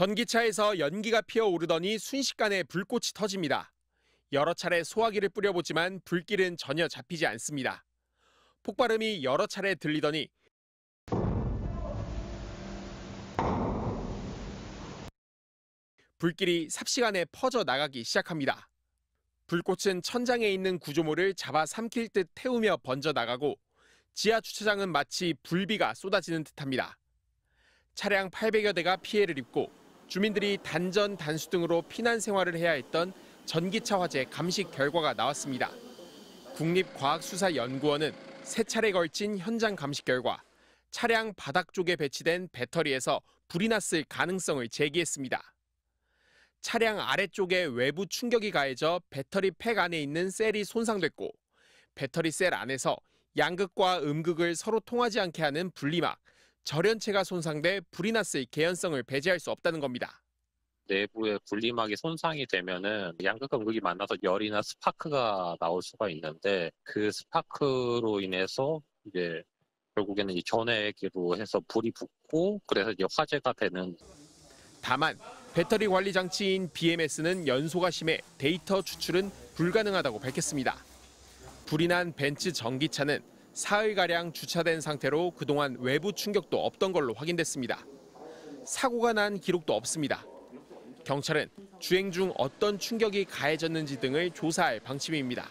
전기차에서 연기가 피어오르더니 순식간에 불꽃이 터집니다. 여러 차례 소화기를 뿌려보지만 불길은 전혀 잡히지 않습니다. 폭발음이 여러 차례 들리더니 불길이 삽시간에 퍼져 나가기 시작합니다. 불꽃은 천장에 있는 구조물을 잡아 삼킬 듯 태우며 번져 나가고 지하 주차장은 마치 불비가 쏟아지는 듯합니다. 차량 800여 대가 피해를 입고 주민들이 단전 단수 등으로 피난 생활을 해야 했던 전기차 화재 감식 결과가 나왔습니다. 국립과학수사연구원은 3차례 걸친 현장 감식 결과 차량 바닥 쪽에 배치된 배터리에서 불이 났을 가능성을 제기했습니다. 차량 아래쪽에 외부 충격이 가해져 배터리 팩 안에 있는 셀이 손상됐고 배터리 셀 안에서 양극과 음극을 서로 통하지 않게 하는 분리막, 절연체가 손상돼 불이 났을 개연성을 배제할 수 없다는 겁니다. 내부의 분리막이 손상이 되면은 양극과 음극이 만나서 열이나 스파크가 나올 수가 있는데 그 스파크로 인해서 이제 결국에는 이 전해기로 해서 불이 붙고 그래서 이제 화재가 되는. 다만 배터리 관리 장치인 BMS는 연소가 심해 데이터 추출은 불가능하다고 밝혔습니다. 불이 난 벤츠 전기차는 사흘가량 주차된 상태로 그동안 외부 충격도 없던 걸로 확인됐습니다. 사고가 난 기록도 없습니다. 경찰은 주행 중 어떤 충격이 가해졌는지 등을 조사할 방침입니다.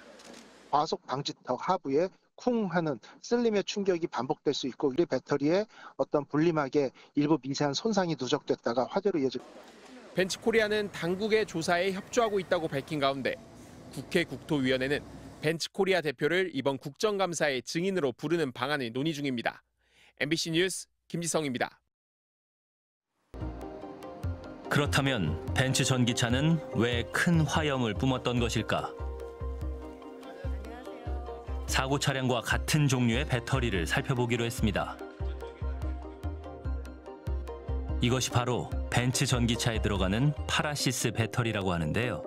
과속 방지턱 하부에 쿵 하는 쓸림의 충격이 반복될 수 있고 우리 배터리의 어떤 분리막에 일부 미세한 손상이 누적됐다가 화재로 이어집니다. 벤츠코리아는 당국의 조사에 협조하고 있다고 밝힌 가운데 국회 국토위원회는 벤츠코리아 대표를 이번 국정감사의 증인으로 부르는 방안을 논의 중입니다. MBC 뉴스 김지성입니다. 그렇다면 벤츠 전기차는 왜 큰 화염을 뿜었던 것일까? 사고 차량과 같은 종류의 배터리를 살펴보기로 했습니다. 이것이 바로 벤츠 전기차에 들어가는 파라시스 배터리라고 하는데요.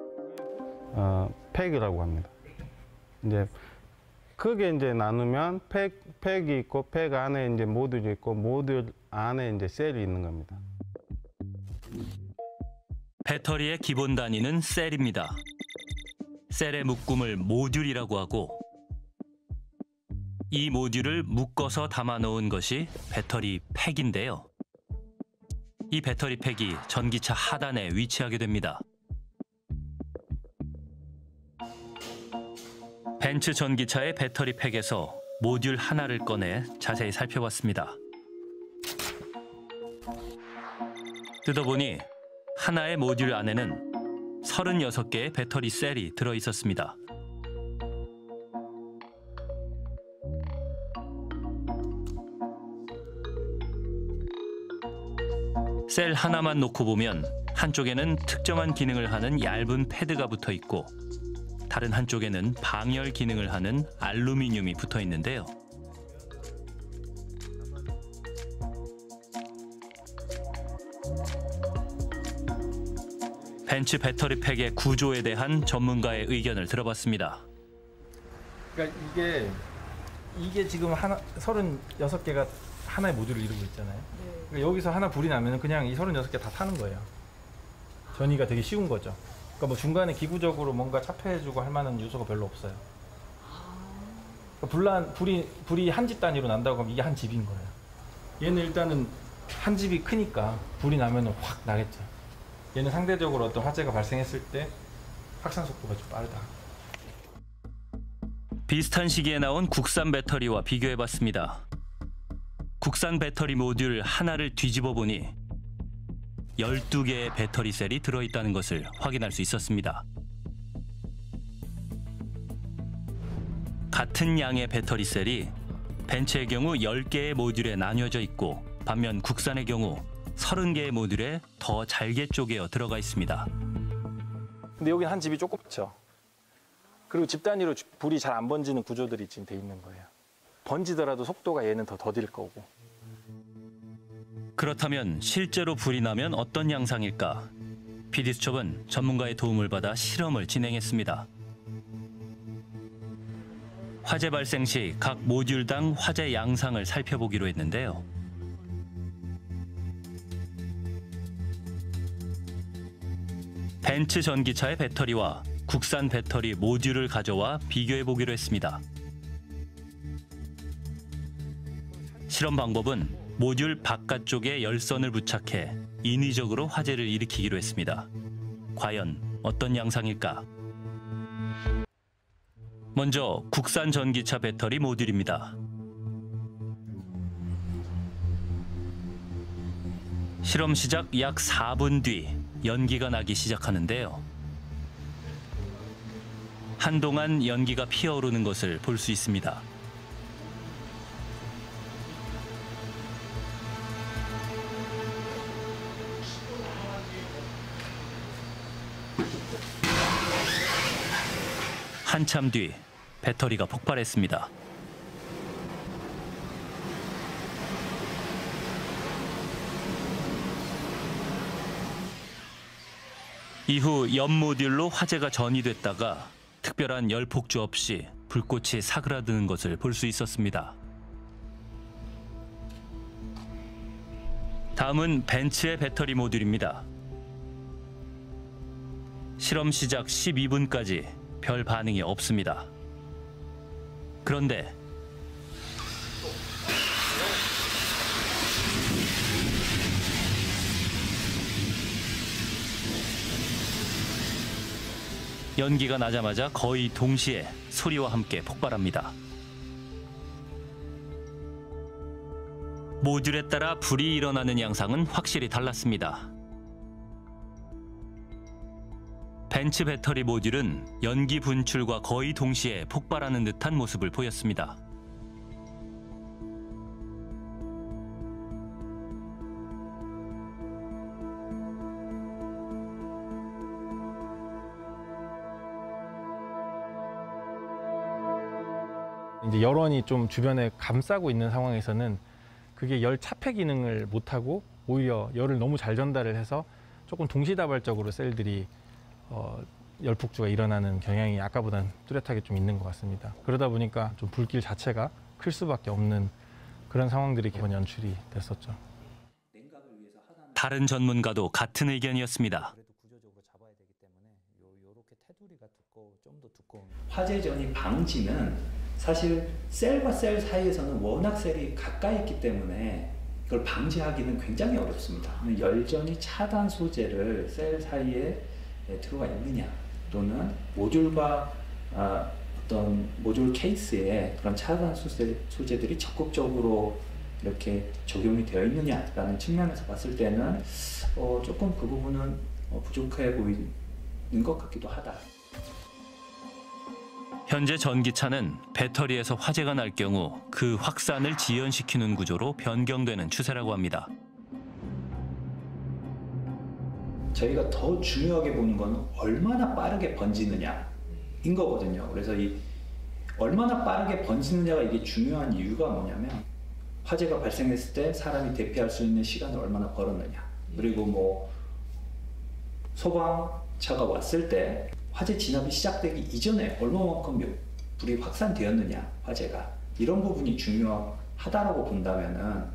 팩이라고 합니다. 이제 크게 이제 나누면 팩이 있고 팩 안에 이제 모듈이 있고 모듈 안에 이제 셀이 있는 겁니다. 배터리의 기본 단위는 셀입니다. 셀의 묶음을 모듈이라고 하고 이 모듈을 묶어서 담아 놓은 것이 배터리 팩인데요. 이 배터리 팩이 전기차 하단에 위치하게 됩니다. 벤츠 전기차의 배터리 팩에서 모듈 하나를 꺼내 자세히 살펴봤습니다. 뜯어보니 하나의 모듈 안에는 36개의 배터리 셀이 들어있었습니다. 셀 하나만 놓고 보면 한쪽에는 특정한 기능을 하는 얇은 패드가 붙어 있고 다른 한쪽에는 방열 기능을 하는 알루미늄이 붙어 있는데요. 벤츠 배터리 팩의 구조에 대한 전문가의 의견을 들어봤습니다. 그러니까 이게 지금 36개가 하나의 모듈을 이루고 있잖아요. 그러니까 여기서 하나 불이 나면 그냥 이 36개 다 타는 거예요. 전이가 되게 쉬운 거죠. 그러니까 뭐 중간에 기구적으로 뭔가 차폐해주고 할 만한 요소가 별로 없어요. 그러니까 불이 한 집 단위로 난다고 하면 이게 한 집인 거예요. 얘는 일단은 한 집이 크니까 불이 나면 확 나겠죠. 얘는 상대적으로 어떤 화재가 발생했을 때 확산 속도가 좀 빠르다. 비슷한 시기에 나온 국산 배터리와 비교해봤습니다. 국산 배터리 모듈 하나를 뒤집어 보니 12개의 배터리 셀이 들어있다는 것을 확인할 수 있었습니다. 같은 양의 배터리 셀이 벤츠의 경우 10개의 모듈에 나뉘어져 있고 반면 국산의 경우 30개의 모듈에 더 잘게 쪼개어 들어가 있습니다. 근데 여기 한 집이 조그맣죠. 그리고 집 단위로 불이 잘 안 번지는 구조들이 지금 돼 있는 거예요. 번지더라도 속도가 얘는 더 더딜 거고. 그렇다면 실제로 불이 나면 어떤 양상일까? PD수첩은 전문가의 도움을 받아 실험을 진행했습니다. 화재 발생 시 각 모듈당 화재 양상을 살펴보기로 했는데요. 벤츠 전기차의 배터리와 국산 배터리 모듈을 가져와 비교해 보기로 했습니다. 실험 방법은 모듈 바깥쪽에 열선을 부착해 인위적으로 화재를 일으키기로 했습니다. 과연 어떤 양상일까? 먼저 국산 전기차 배터리 모듈입니다. 실험 시작 약 4분 뒤 연기가 나기 시작하는데요. 한동안 연기가 피어오르는 것을 볼 수 있습니다. 한참 뒤 배터리가 폭발했습니다. 이후 옆 모듈로 화재가 전이됐다가 특별한 열 폭주 없이 불꽃이 사그라드는 것을 볼 수 있었습니다. 다음은 벤츠의 배터리 모듈입니다. 실험 시작 12분까지 별 반응이 없습니다. 그런데 연기가 나자마자 거의 동시에 소리와 함께 폭발합니다. 모듈에 따라 불이 일어나는 양상은 확실히 달랐습니다. 벤츠 배터리 모듈은 연기 분출과 거의 동시에 폭발하는 듯한 모습을 보였습니다. 이제 열원이 좀 주변에 감싸고 있는 상황에서는 그게 열 차폐 기능을 못하고 오히려 열을 너무 잘 전달을 해서 조금 동시다발적으로 셀들이 열폭주가 일어나는 경향이 아까보다는 뚜렷하게 좀 있는 것 같습니다. 그러다 보니까 좀 불길 자체가 클 수밖에 없는 그런 상황들이 이번 연출이 됐었죠. 다른 전문가도 같은 의견이었습니다. 화재 전이 방지는 사실 셀과 셀 사이에서는 워낙 셀이 가까이 있기 때문에 이걸 방지하기는 굉장히 어렵습니다. 열전이 차단 소재를 셀 사이에 들어가 있느냐 또는 모듈과 어떤 모듈 케이스에 그런 차단 소재들이 적극적으로 이렇게 적용이 되어 있느냐라는 측면에서 봤을 때는 조금 그 부분은 부족해 보이는 것 같기도 하다. 현재 전기차는 배터리에서 화재가 날 경우 그 확산을 지연시키는 구조로 변경되는 추세라고 합니다. 저희가 더 중요하게 보는 건 얼마나 빠르게 번지느냐인 거거든요. 그래서 이 얼마나 빠르게 번지느냐가 이게 중요한 이유가 뭐냐면 화재가 발생했을 때 사람이 대피할 수 있는 시간을 얼마나 벌었느냐, 그리고 뭐 소방차가 왔을 때 화재 진압이 시작되기 이전에 얼마만큼 불이 확산되었느냐, 화재가 이런 부분이 중요하다라고 본다면은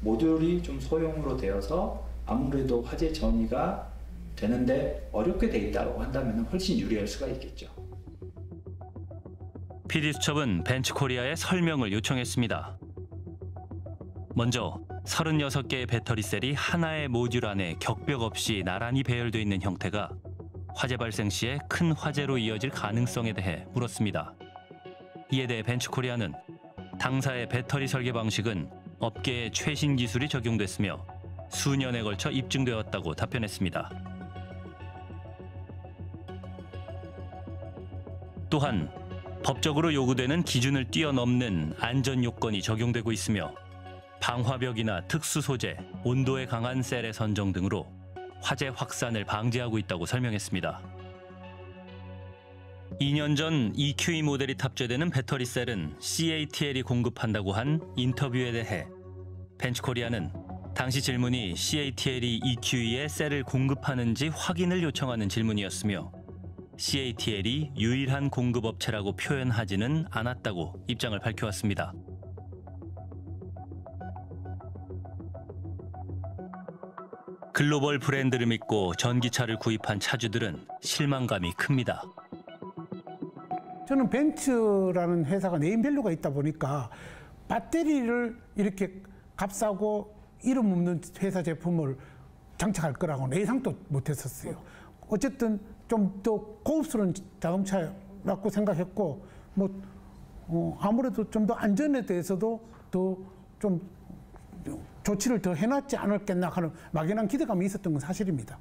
모듈이 좀 소형으로 되어서 아무래도 화재 전이가 되는데 어렵게 돼 있다고 한다면 훨씬 유리할 수가 있겠죠. PD수첩은 벤츠코리아에 설명을 요청했습니다. 먼저 36개의 배터리 셀이 하나의 모듈 안에 격벽 없이 나란히 배열되어 있는 형태가 화재 발생 시에 큰 화재로 이어질 가능성에 대해 물었습니다. 이에 대해 벤츠코리아는 당사의 배터리 설계 방식은 업계의 최신 기술이 적용됐으며 수년에 걸쳐 입증되었다고 답변했습니다. 또한 법적으로 요구되는 기준을 뛰어넘는 안전 요건이 적용되고 있으며 방화벽이나 특수 소재, 온도에 강한 셀의 선정 등으로 화재 확산을 방지하고 있다고 설명했습니다. 2년 전 EQE 모델이 탑재되는 배터리 셀은 CATL이 공급한다고 한 인터뷰에 대해 벤츠코리아는 당시 질문이 CATL이 EQE에 셀을 공급하는지 확인을 요청하는 질문이었으며 CATL이 유일한 공급업체라고 표현하지는 않았다고 입장을 밝혀왔습니다. 글로벌 브랜드를 믿고 전기차를 구입한 차주들은 실망감이 큽니다. 저는 벤츠라는 회사가 네임밸류가 있다 보니까 배터리를 이렇게 값싸고 이름 없는 회사 제품을 장착할 거라고는 예상도 못했었어요. 어쨌든 좀 더 고급스러운 자동차라고 생각했고 아무래도 좀 더 안전에 대해서도 더 좀 조치를 더 해놨지 않았겠나 하는 막연한 기대감이 있었던 건 사실입니다.